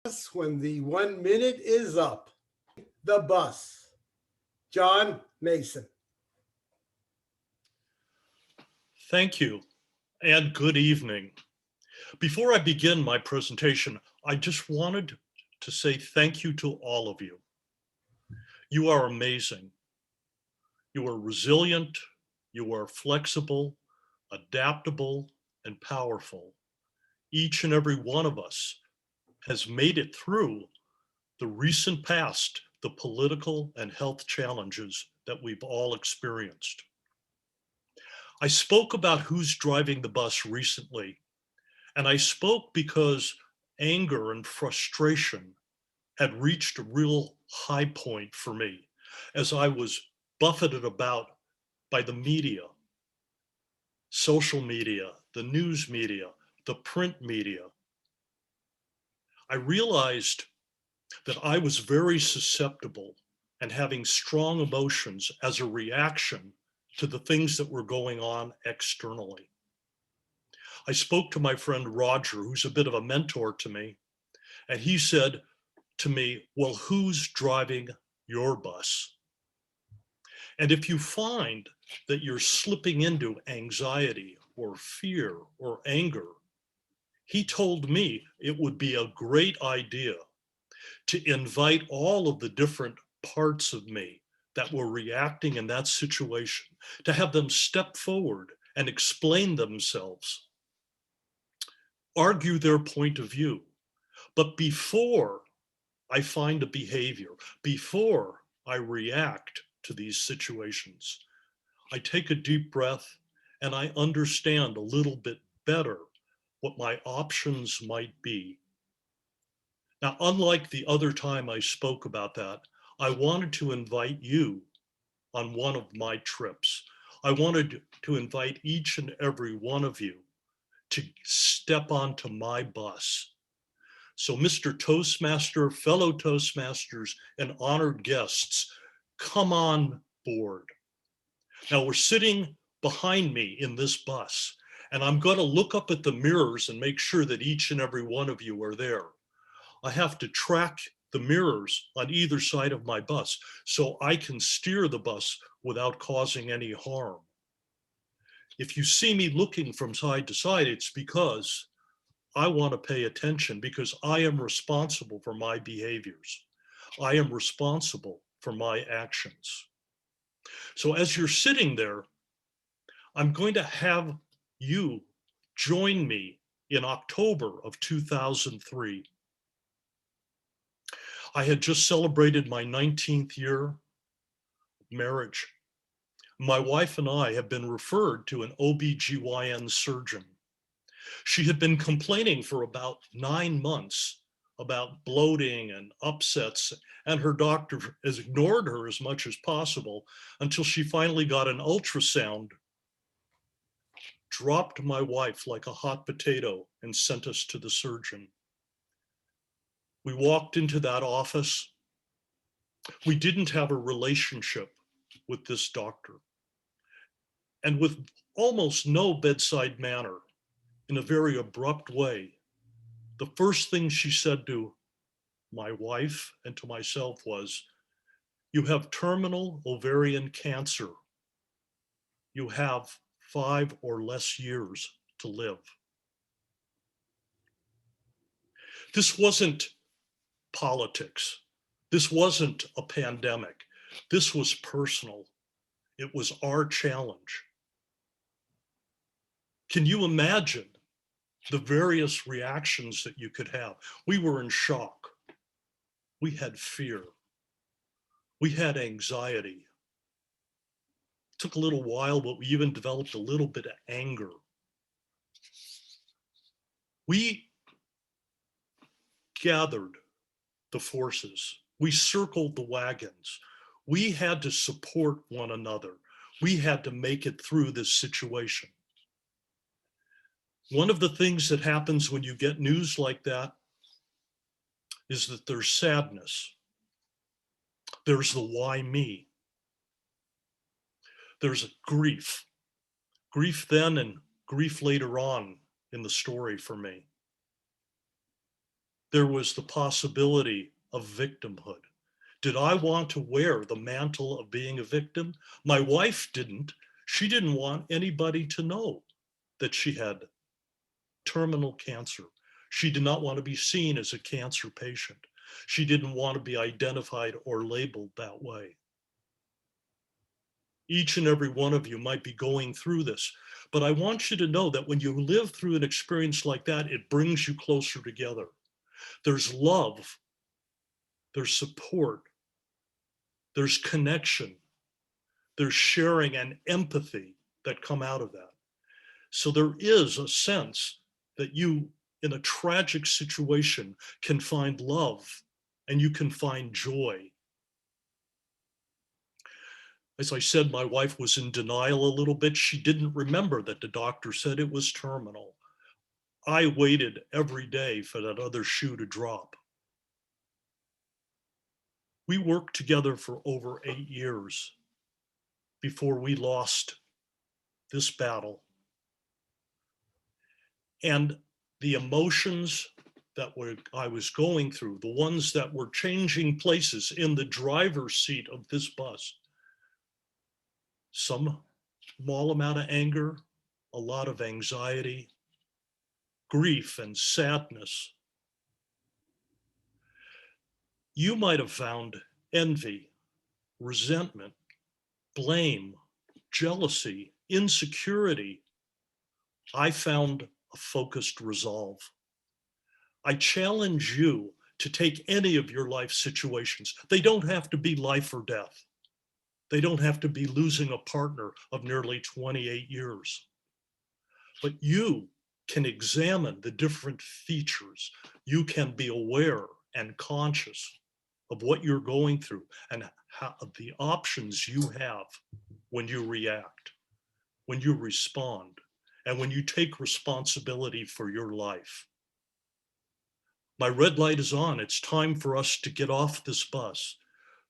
us when the 1 minute is up. The bus. John Mason. Thank you, and good evening. Before I begin my presentation, I just wanted to say thank you to all of you. You are amazing. You are resilient, you are flexible, adaptable, and powerful. Each and every one of us has made it through the recent past, the political and health challenges that we've all experienced. I spoke about who's driving the bus recently. And I spoke because anger and frustration had reached a real high point for me as I was buffeted about by the media, social media, the news media, the print media. I realized that I was very susceptible and having strong emotions as a reaction to the things that were going on externally. I spoke to my friend Roger, who's a bit of a mentor to me, and he said to me, well, who's driving your bus? And if you find that you're slipping into anxiety or fear or anger, he told me it would be a great idea to invite all of the different parts of me that were reacting in that situation, to have them step forward and explain themselves, argue their point of view. But before I find a behavior, before I react to these situations, I take a deep breath and I understand a little bit better what my options might be. Now, unlike the other time I spoke about that, I wanted to invite you on one of my trips. I wanted to invite each and every one of you to step onto my bus. So, Mr. Toastmaster, fellow Toastmasters, and honored guests, come on board. Now, we're sitting behind me in this bus, and I'm going to look up at the mirrors and make sure that each and every one of you are there. I have to track the mirrors on either side of my bus so I can steer the bus without causing any harm. If you see me looking from side to side, it's because I want to pay attention because I am responsible for my behaviors. I am responsible for my actions. So as you're sitting there, I'm going to have you join me in October of 2003. I had just celebrated my 19th year of marriage. My wife and I have been referred to an OBGYN surgeon. She had been complaining for about 9 months about bloating and upsets, and her doctor has ignored her as much as possible until she finally got an ultrasound, dropped my wife like a hot potato, and sent us to the surgeon. We walked into that office. We didn't have a relationship with this doctor. And with almost no bedside manner, in a very abrupt way, the first thing she said to my wife and to myself was, you have terminal ovarian cancer. You have 5 or less years to live. This wasn't politics. This wasn't a pandemic. This was personal. It was our challenge. Can you imagine the various reactions that you could have? We were in shock. We had fear. We had anxiety. It took a little while, but we even developed a little bit of anger. We gathered the forces. We circled the wagons. We had to support one another. We had to make it through this situation. One of the things that happens when you get news like that is that there's sadness. There's the why me. There's grief. Grief then and grief later on in the story for me. there was the possibility of victimhood. Did I want to wear the mantle of being a victim? My wife didn't. She didn't want anybody to know that she had terminal cancer. She did not want to be seen as a cancer patient. She didn't want to be identified or labeled that way. Each and every one of you might be going through this, but I want you to know that when you live through an experience like that, it brings you closer together. There's love, there's support, there's connection, there's sharing and empathy that come out of that. So there is a sense that you, in a tragic situation, can find love and you can find joy. As I said, my wife was in denial a little bit. She didn't remember that the doctor said it was terminal. I waited every day for that other shoe to drop. We worked together for over 8 years before we lost this battle. And the emotions that I was going through, the ones that were changing places in the driver's seat of this bus, some small amount of anger, a lot of anxiety, grief and sadness. You might have found envy, resentment, blame, jealousy, insecurity. I found a focused resolve. I challenge you to take any of your life situations. They don't have to be life or death. They don't have to be losing a partner of nearly 28 years. But you can examine the different features. You can be aware and conscious of what you're going through and how, the options you have when you react, when you respond, and when you take responsibility for your life. My red light is on. It's time for us to get off this bus.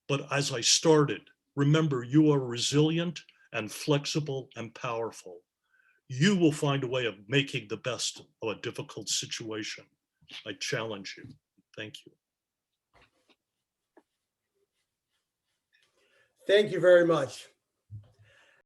But as I started, remember, you are resilient and flexible and powerful. You will find a way of making the best of a difficult situation. I challenge you. Thank you. Thank you very much.